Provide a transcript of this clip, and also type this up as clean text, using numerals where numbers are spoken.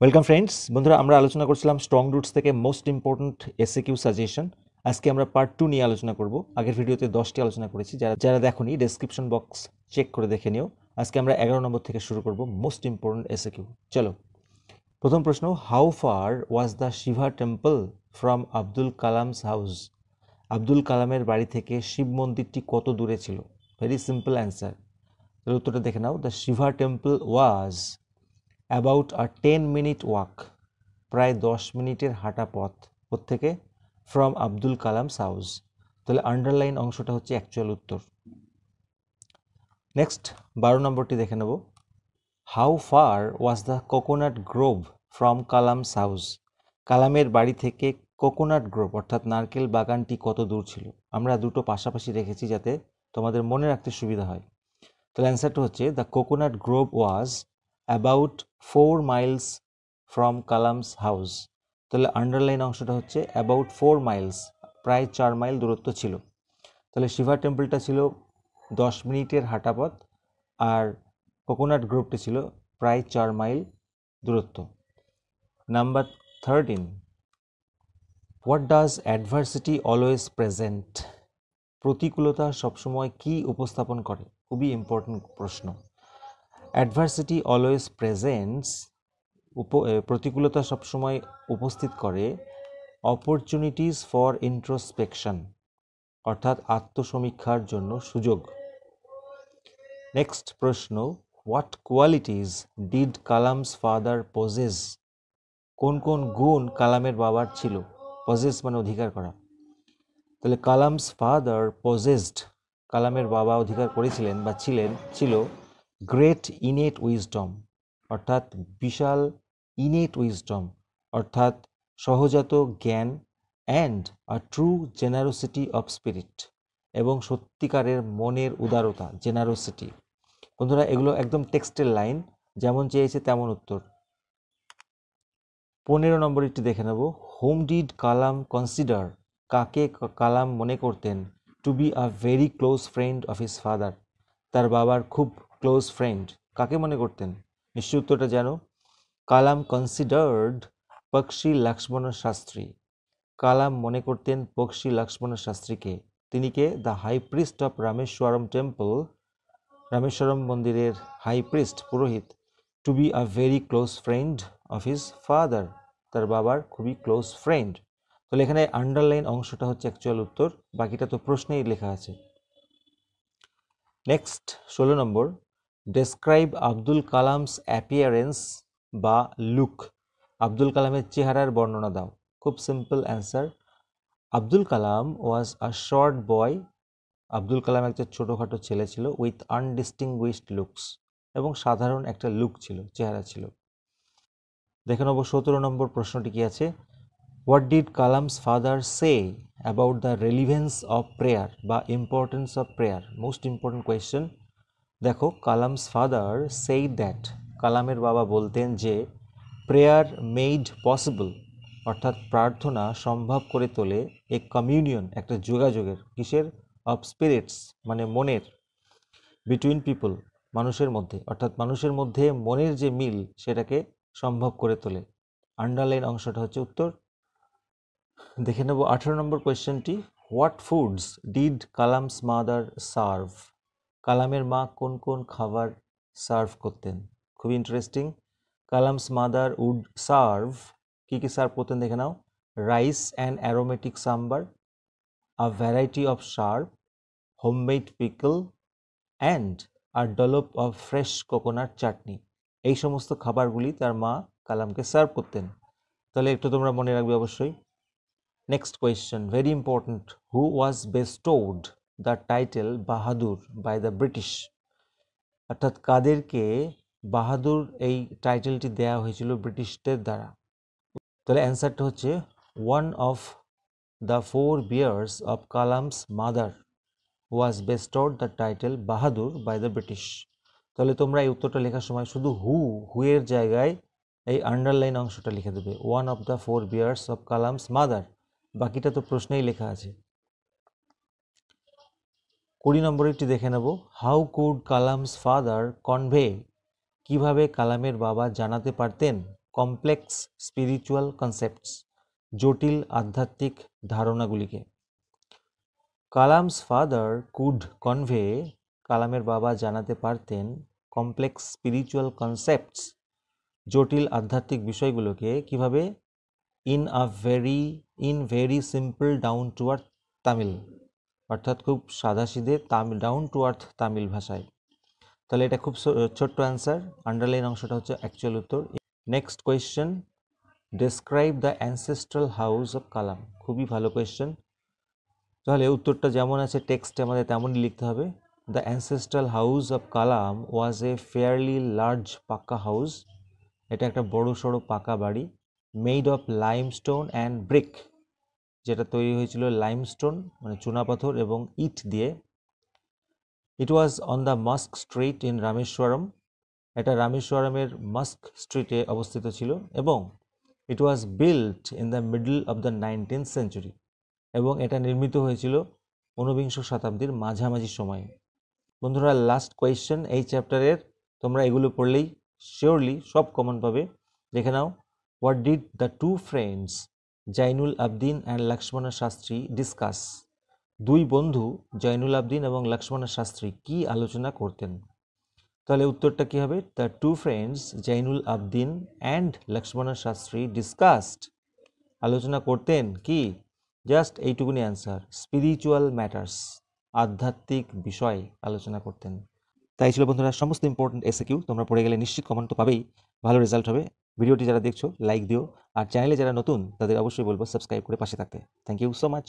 Welcome friends, বন্ধুরা আমরা আলোচনা করছিলাম স্ট্রং রুটস থেকে মোস্ট ইম্পর্ট্যান্ট এসএকিউ সাজেশন। আজকে আমরা পার্ট 2 নিয়ে আলোচনা করব। আগের ভিডিওতে 10টি আলোচনা করেছি, যারা যারা দেখোনি ডেসক্রিপশন বক্স চেক করে দেখে নিও। আজকে আমরা 11 নম্বর থেকে শুরু করব মোস্ট ইম্পর্ট্যান্ট এসএকিউ। চলো, প্রথম প্রশ্ন, how far was the Shiva temple from Abdul Kalam's house? Abdul কালামের বাড়ি থেকে শিব মন্দিরটি কত দূরে ছিল? Very simple answer. তাহলে উত্তরটা দেখে নাও। The Shiva temple was about a 10-minute walk, প্রায় 10 মিনিটের হাঁটা পথ। থেকে ফ্রম আব্দুল কালামস হাউস। তাহলে আন্ডারলাইন অংশটা হচ্ছে অ্যাকচুয়াল উত্তর। নেক্সট 12 নম্বরটি দেখে নেব। How far was the coconut grove from Kalam's house? কালামের বাড়ি থেকে কোকোনাট গ্রোভ অর্থাৎ নারকেল বাগানটি কত দূর ছিল? আমরা দুটো পাশাপাশি রেখেছি যাতে তোমাদের মনে রাখতে সুবিধা হয়। তাহলে অ্যান্সারটা হচ্ছে the coconut Grove was about 4 miles from Kalam's house. তাহলে আন্ডারলাইন অংশটা হচ্ছে অ্যাবাউট 4 miles, প্রায় 4 মাইল দূরত্ব ছিল। তাহলে শিভা টেম্পলটা ছিল 10 মিনিটের হাঁটা পথ, আর কোকোনাট গ্রোভটি ছিল প্রায় 4 মাইল দূরত্ব। Number 13, what does adversity always present? প্রতিকূলতা সবসময় কি উপস্থাপন করে? খুবই ইম্পর্টেন্ট প্রশ্ন। অ্যাডভার্সিটি অলওয়েজ প্রেজেন্টস, প্রতিকূলতা সবসময় উপস্থিত করে অপরচুনিটিস ফর ইন্ট্রোস্পেকশন, অর্থাৎ আত্মসমীক্ষার জন্য সুযোগ। নেক্সট প্রশ্ন, what qualities did Kalam's father possess? কোন কোন গুণ কালামের বাবার ছিল? পজেস মানে অধিকার করা। তাহলে কালামস ফাদার পজেসড, কালামের বাবা অধিকার করেছিলেন বা ছিল গ্রেট ইনেট উইজডম, অর্থাৎ বিশাল ইনেট উইজডম অর্থাৎ সহজাত জ্ঞান, and a true generosity of spirit, এবং সত্যিকারের মনের উদারতা, জেনারোসিটি। বন্ধুরা এগুলো একদম টেক্সটের লাইন, যেমন চেয়েছে তেমন উত্তর। 15 নম্বর একটি দেখে নেব। হোম ডিড কালাম কনসিডার, কাকে কালাম মনে করতেন to be a very close friend of his father? তার বাবার খুব ক্লোজ ফ্রেন্ড কাকে মনে করতেন? নিশ্চয় উত্তরটা জানো। কালাম কনসিডার্ড পক্ষী লক্ষ্মণ শাস্ত্রী। কালাম মনে করতেন পক্ষী লক্ষ্মণ শাস্ত্রীকে। তিনি কে? The high priest of Rameswaram temple, Rameswaram মন্দিরের হাই প্রিস্ট, পুরোহিত। To be a very close friend of his father, তার বাবার খুবই ক্লোজ ফ্রেন্ড। তাহলে এখানে আন্ডারলাইন অংশটা হচ্ছে অ্যাকচুয়াল উত্তর, বাকিটা তো প্রশ্নেই লেখা আছে। নেক্সট 16 নম্বর, ডেসক্রাইব আব্দুল কালামস অ্যাপিয়ারেন্স বা লুক। আব্দুল কালামের চেহারার বর্ণনা দাও। খুব simple answer, Abdul Kalam was a short boy. Abdul Kalam একটা ছোটোখাটো ছেলে ছিল, উইথ আনডিস্টিংগুইশড লুকস, এবং সাধারণ একটা লুক ছিল, চেহারা ছিল। দেখে নেব 17 নম্বর প্রশ্নটি কি আছে। What did Kalam's father say about the relevance of prayer বা importance of prayer? Most important question. দেখো, কালামস ফাদার সেইড দ্যাট, কালামের বাবা বলতেন যে প্রেয়ার মেড পসিবল, অর্থাৎ প্রার্থনা সম্ভব করে তোলে এ কমিউনিয়ন, একটা যোগাযোগের, কিসের? অফ স্পিরিটস মানে মনের, বিটুইন পিপল মানুষের মধ্যে, অর্থাৎ মানুষের মধ্যে মনের যে মিল সেটাকে সম্ভব করে তোলে। আন্ডারলাইন অংশটা হচ্ছে উত্তর। দেখে নেব 18 নম্বর কোয়েশ্চেনটি। What foods did Kalam's mother serve? কালামের মা কোন কোন খাবার সার্ভ করতেন? খুব interesting. Kalam's mother would serve, কী কী সার্ভ করতেন দেখে নাও। Rice and aromatic sambar, a variety of sharp, homemade pickle, and আর dollop of fresh coconut chutney. এই সমস্ত খাবারগুলি তার মা কালামকে সার্ভ করতেন। তাহলে একটু তোমরা মনে রাখবে অবশ্যই। Next question, very important. Who was bestowed the title Bahadur by the British? অর্থাৎ কাদেরকে বাহাদুর এই টাইটেলটি দেওয়া হয়েছিল ব্রিটিশদের দ্বারা? তাহলে অ্যান্সারটা হচ্ছে one of the 4 bears of Kalam's mother was bestowed the title Bahadur by the British. তাহলে তোমরা এই উত্তরটা লেখার সময় শুধু হুয়ের জায়গায় এই আন্ডারলাইন অংশটা লিখে দেবে, one of the 4 bears of Kalam's mother, বাকিটা তো প্রশ্নেই লেখা আছে। 20 নম্বরটি দেখে নেব। How could Kalam's father convey, কিভাবে কালামের বাবা জানাতে পারতেন কমপ্লেক্স স্পিরিচুয়াল কনসেপ্টস, জটিল আধ্যাত্মিক ধারণাগুলিকে। কালামস ফাদার কুড কনভে, কালামের বাবা জানাতে পারতেন কমপ্লেক্স স্পিরিচুয়াল কনসেপ্টস, জটিল আধ্যাত্মিক বিষয়গুলোকে কিভাবে, in very simple down to earth Tamil, অর্থাৎ খুব সাদাসিধে ডাউন টু আর্থ তামিল ভাষায়। তাহলে এটা খুব ছোট্ট অ্যান্সার, আন্ডারলাইন অংশটা হচ্ছে অ্যাকচুয়াল উত্তর। Next question, describe the ancestral house of Kalam. খুবই ভালো কোয়েশ্চেন। তাহলে উত্তরটা যেমন আছে টেক্সটে আমাদের তেমনই লিখতে হবে। The ancestral house of Kalam was a fairly large pucca house, এটা একটা বড় সড়ো পাকা বাড়ি, made of limestone and brick, যেটা তৈরি হয়েছিল লাইমস্টোন মানে চুনাপাথর এবং ইট দিয়ে। It was on the mosque street in Rameswaram, এটা রামেশ্বরমের মাস্ক স্ট্রিটে অবস্থিত ছিল, এবং it was built in the middle of the 19th century, এবং এটা নির্মিত হয়েছিল 19বিংশ শতাব্দীর মাঝামাঝি সময়ে। বন্ধুরা, লাস্ট কোয়েশ্চেন এই চ্যাপ্টারের, তোমরা এগুলো পড়লেই শিওরলি সব কমন পাবে। দেখে নাও, what did the two friends Zainul Abdin and Lakshman Shastri discuss? দুই বন্ধু জৈনুল আবদিন এবং লক্ষ্মণ শাস্ত্রী কি আলোচনা করতেন? তাহলে উত্তরটা কি হবে? The two friends Zainul Abdin and Lakshman Shastri discussed, আলোচনা করতেন কি? জাস্ট এইটুকুনি অ্যান্সার, স্পিরিচুয়াল ম্যাটার্স, আধ্যাত্মিক বিষয় আলোচনা করতেন। তাই ছিল বন্ধুরা সমস্ত ইম্পর্টেন্ট এসএকিউ, তোমরা পড়ে গেলে নিশ্চিত কমেন্ট তো পাবেই, ভালো রেজাল্ট হবে। ভিডিওটি যারা দেখছো লাইক দিও, আর চ্যানেলে যারা নতুন তাদের অবশ্যই বলবো সাবস্ক্রাইব করে পাশে থাকতে। Thank you so much.